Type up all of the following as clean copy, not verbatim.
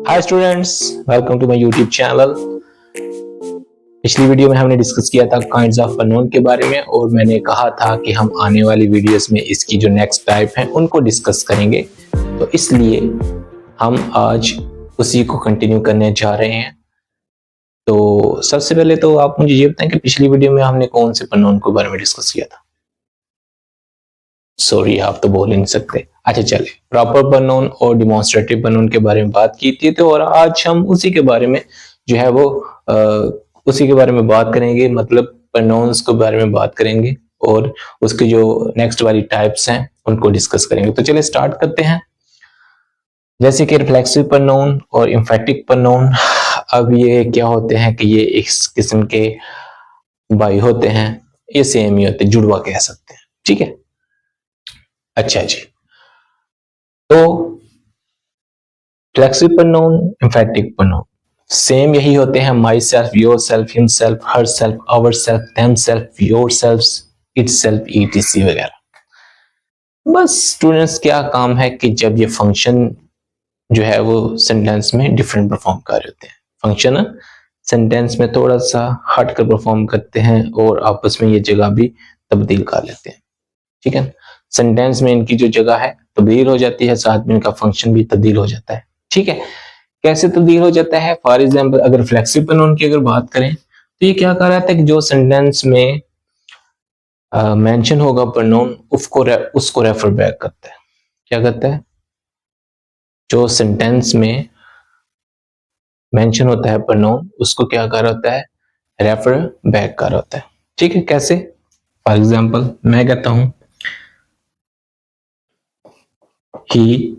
Hi students, welcome to my YouTube channel. पिछली video में हमने डिस्कस किया था काइंड्स ऑफ प्रोनाउन के बारे में और मैंने कहा था कि हम आने वाली वीडियोस में इसकी जो नेक्स्ट टाइप है उनको डिस्कस करेंगे। तो इसलिए हम आज उसी को कंटिन्यू करने जा रहे हैं। तो सबसे पहले तो आप मुझे ये बताएं कि पिछली वीडियो में हमने कौन से प्रोनाउन के बारे में डिस्कस किया था। सॉरी, आप तो बोल ही नहीं सकते। अच्छा चले, प्रॉपर प्रोनाउन और डिमॉन्स्ट्रेटिव प्रोनाउन के बारे में बात की थी, तो और आज हम उसी के बारे में जो है वो उसी के बारे में बात करेंगे, मतलब प्रोनाउंस के बारे में बात करेंगे और उसके जो नेक्स्ट वाली टाइप्स हैं उनको डिस्कस करेंगे। तो चलिए स्टार्ट करते हैं। जैसे कि रिफ्लेक्सिव प्रोनाउन और एम्फेटिक प्रोनाउन, अब ये क्या होते हैं कि ये एक किस्म के भाई होते हैं, ये सेम ही होते हैं, जुड़वा कह सकते हैं। ठीक है, अच्छा जी। तो reflexive pronoun, emphatic pronoun same यही होते हैं, myself, yourself, himself, herself, ourself, themself, yourself, itself, etc वगैरह। बस स्टूडेंट्स क्या काम है कि जब ये फंक्शन जो है वो सेंटेंस में डिफरेंट परफॉर्म कर रहे होते हैं, फंक्शन सेंटेंस में थोड़ा सा हट कर परफॉर्म करते हैं और आपस में ये जगह भी तब्दील कर लेते हैं। ठीक है, सेंटेंस में इनकी जो जगह है तब्दील हो जाती है, साथ में इनका फंक्शन भी तब्दील हो जाता है। ठीक है, कैसे तब्दील हो जाता है? फॉर एग्जाम्पल अगर फ्लेक्सिबल प्रोनाउन की अगर बात करें तो ये क्या कर रहा था कि जो सेंटेंस में मेंशन होगा प्रोनाउन उसको रेफर बैक करता है। क्या करता है? जो सेंटेंस में मेंशन होता है प्रोनाउन उसको क्या कर रहा होता है? रेफर बैक कर रहा होता है। ठीक है, कैसे? फॉर एग्जाम्पल मैं कहता हूं ही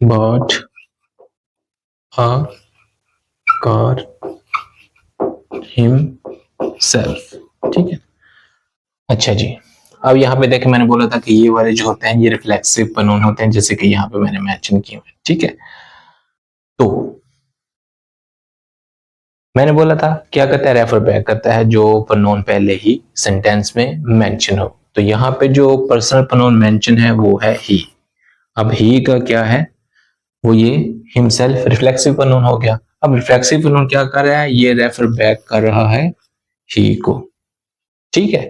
bought a car himself। ठीक है, अच्छा जी। अब यहाँ पे देखें, मैंने बोला था कि ये वाले जो होते हैं ये रिफ्लेक्सिव प्रोनाउन होते हैं, जैसे कि यहाँ पे मैंने मेंशन किए हुए। ठीक है, तो मैंने बोला था क्या करता है? रेफर बैक करता है जो प्रोनाउन पहले ही सेंटेंस में मेंशन हो। तो यहाँ पे जो पर्सनल प्रोनाउन मेंशन है वो है ही। अब ही का क्या है? वो ये हिमसेल्फ रिफ्लेक्सिव प्रोनाउन हो गया। अब रिफ्लेक्सिव प्रोनाउन क्या कर रहा है? ये रेफर बैक कर रहा है ही को। ठीक है,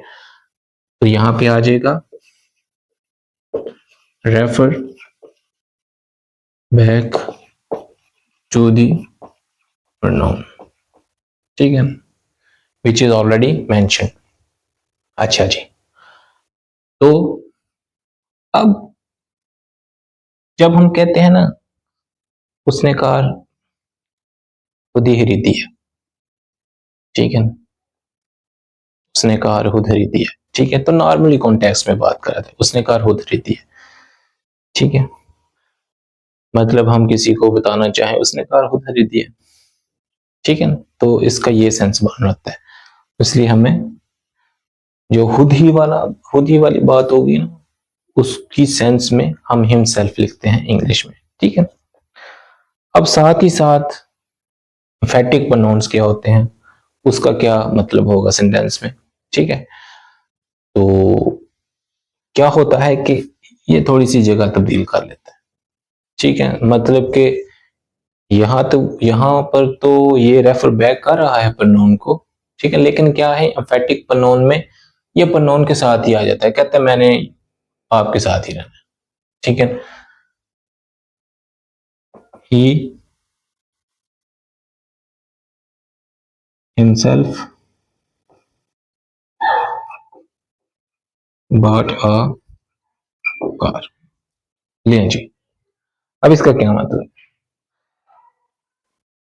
तो यहाँ पे आ जाएगा refer back to the pronoun. ठीक है, विच इज ऑलरेडी मेंशन। अच्छा जी, तो अब जब हम कहते हैं ना उसने कार खुद ही खरीदी है, ठीक है, उसने कार खुद खरीदी है। ठीक है, तो नॉर्मली कॉन्टेक्स्ट में बात कर रहे थे, उसने कार खुद खरीदी है। ठीक है, मतलब हम किसी को बताना चाहें उसने कार खुद खरीदी है। ठीक है, तो इसका ये सेंस बन रहता है। इसलिए हमें जो खुद ही वाली बात होगी ना, उसकी सेंस में हम हिमसेल्फ लिखते हैं इंग्लिश में। ठीक है, अब साथ ही साथ एम्फेटिक प्रोनाउंस क्या होते हैं, उसका क्या मतलब होगा सेंटेंस में। ठीक है, तो क्या होता है कि ये थोड़ी सी जगह तब्दील कर लेता है। ठीक है, मतलब कि यहाँ पर तो ये रेफर बैक कर रहा है प्रोनाउन को। ठीक है, लेकिन क्या है एम्फेटिक प्रोनाउन में ये प्रोनाउन के साथ ही आ जाता है, कहता है मैंने आपके साथ ही रहना है। ठीक है, ही himself bought a car। ले जी, अब इसका क्या मतलब?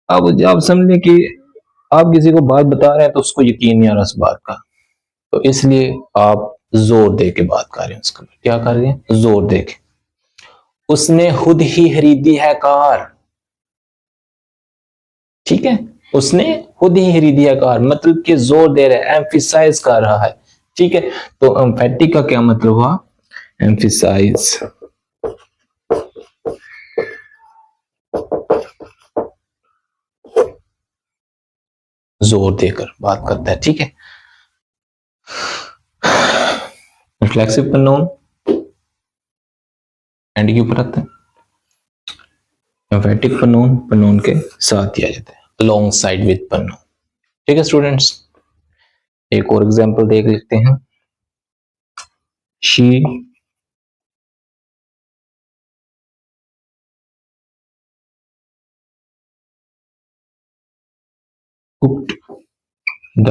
अब जब समझे कि आप किसी को बात बता रहे हैं तो उसको यकीन नहीं आ रहा उस बात का, तो इसलिए आप जोर दे के बात कर रहे हैं उसका। क्या कर रहे हैं? जोर दे के। उसने खुद ही खरीदी है कार। ठीक है, उसने खुद ही खरीदी है कार, मतलब कि जोर दे रहा है, एम्फिसाइज कर रहा है। ठीक है, तो एम्फेटिक का क्या मतलब हुआ? एम्फिसाइज, जोर देकर बात करता है। ठीक है, रिफ्लेक्सिव प्रोनाउन एंड के ऊपर आता है। एम्फेटिक प्रोनाउन प्रोनाउन के साथ दिया जाता है, अलोंग साइड विद प्रोनाउन। ठीक है स्टूडेंट्स, एक और एग्जांपल देख लेते हैं। She cooked the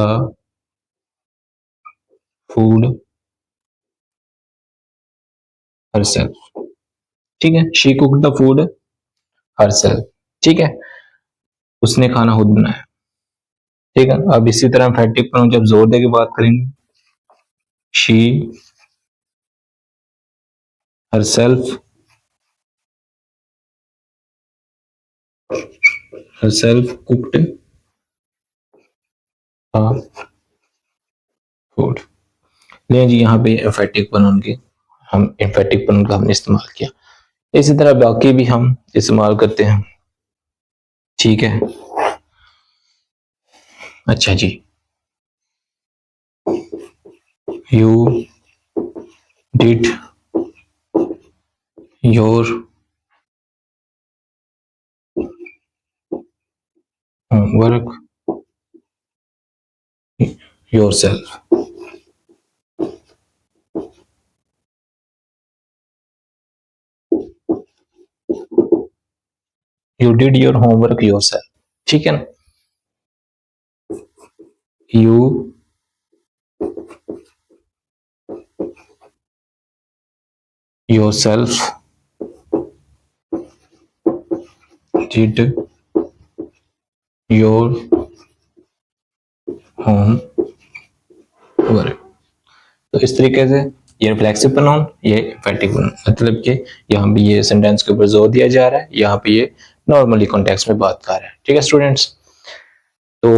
food herself. ठीक है, she cooked the food herself. ठीक है, उसने खाना खुद बनाया। ठीक है, अब इसी तरह एम्फेटिक प्रोनाउन जब जोर दे के बात करेंगे, she herself cooked a food। ले जी, यहाँ पे एम्फेटिक प्रोनाउन के हम एम्फेटिक प्रोनाउन का हमने इस्तेमाल किया। इसी तरह बाकी भी हम इस्तेमाल करते हैं। ठीक है, अच्छा जी, you did your homework yourself. You did your homework yourself. ठीक है ना, you yourself did your homework। तो इस तरीके से ये रिफ्लेक्सिव प्रोनाउन, ये एम्फेटिक प्रोनाउन, मतलब कि यहाँ पे ये सेंटेंस के ऊपर जोर दिया जा रहा है, यहाँ पे ये नॉर्मली कॉन्टेक्स्ट में बात कर रहा है। ठीक है स्टूडेंट्स, तो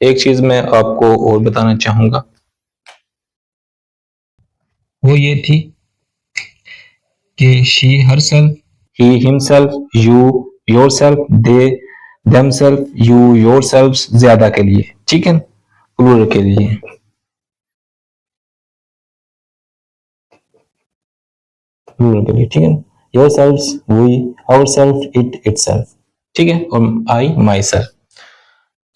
एक चीज मैं आपको और बताना चाहूंगा, वो ये थी कि she herself, he himself, you yourself, they themself, you yourselves ज्यादा के लिए। ठीक है, प्लूरल के लिए। प्लूरल के लिए, ठीक है, yourselves, we, ourself, it, itself. ठीक है, और आई, माई सेल्फ।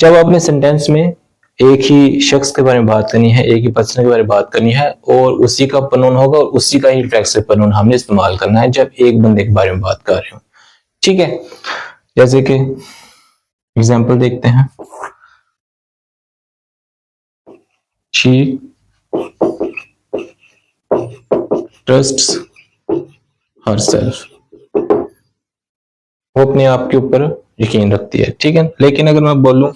जब आपने सेंटेंस में एक ही शख्स के बारे में बात करनी है, एक ही पर्सन के बारे में बात करनी है, और उसी का प्रोनाउन होगा और उसी का ही रिफ्लेक्सिव प्रोनाउन हमने इस्तेमाल करना है जब एक बंदे के बारे में बात कर रहे हो। ठीक है, जैसे कि एग्जांपल देखते हैं, शी ट्रस्ट्स हरसेल्फ। वो अपने आप के ऊपर यकीन रखती है। ठीक है, लेकिन अगर मैं बोलूं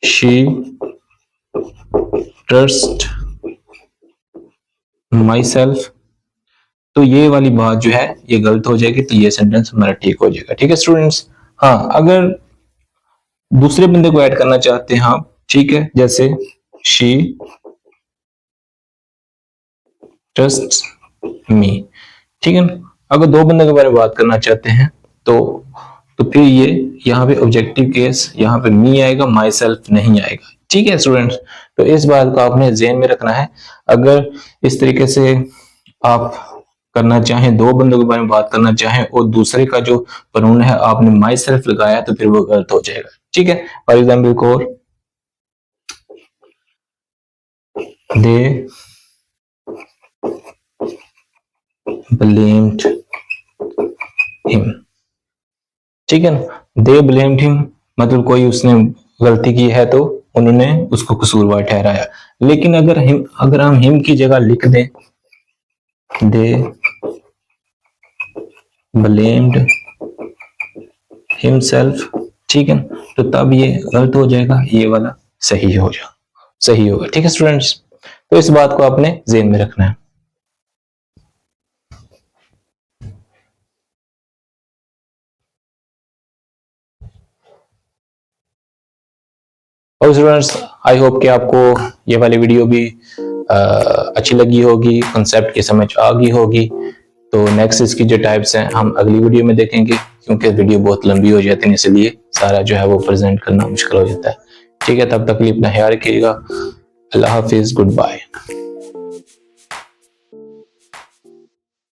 शी ट्रस्ट माई सेल्फ, तो ये वाली बात जो है ये गलत हो जाएगी, तो ये सेंटेंस हमारा ठीक हो जाएगा। ठीक है स्टूडेंट्स, हाँ, अगर दूसरे बंदे को ऐड करना चाहते हैं आप, ठीक है, जैसे शी ट्रस्ट मी। ठीक है, अगर दो बंदे के बारे में बात करना चाहते हैं तो फिर ये यहाँ पे ऑब्जेक्टिव केस, यहाँ पे मी आएगा, माई सेल्फ नहीं आएगा। ठीक है स्टूडेंट्स, तो इस बात को आपने ध्यान में रखना है। अगर इस तरीके से आप करना चाहें, दो बंदों के बारे में बात करना चाहें और दूसरे का जो प्रोनाउन है आपने माई सेल्फ लगाया, तो फिर वो गलत हो जाएगा। ठीक है, फॉर एग्जाम्पल को, दे blamed him। ठीक है ना, they blamed him मतलब कोई उसने गलती की है तो उन्होंने उसको कसूरवार ठहराया। लेकिन अगर हम हिम की जगह लिख दें they blamed himself, ठीक है, तो तब ये गलत हो जाएगा, ये वाला सही होगा। ठीक है स्टूडेंट्स, तो इस बात को आपने ज़हन में रखना है। और स्टूडेंट्स, आई होप कि आपको ये वाली वीडियो भी अच्छी लगी होगी, कॉन्सेप्ट की समझ आ गई होगी। तो नेक्स्ट इसकी जो टाइप्स हैं हम अगली वीडियो में देखेंगे, क्योंकि वीडियो बहुत लंबी हो जाती है, इसलिए सारा जो है वो प्रेजेंट करना मुश्किल हो जाता है। ठीक है, तब तक के लिए अपना ख्याल रखिएगा। अल्लाह हाफिज, गुड बाय।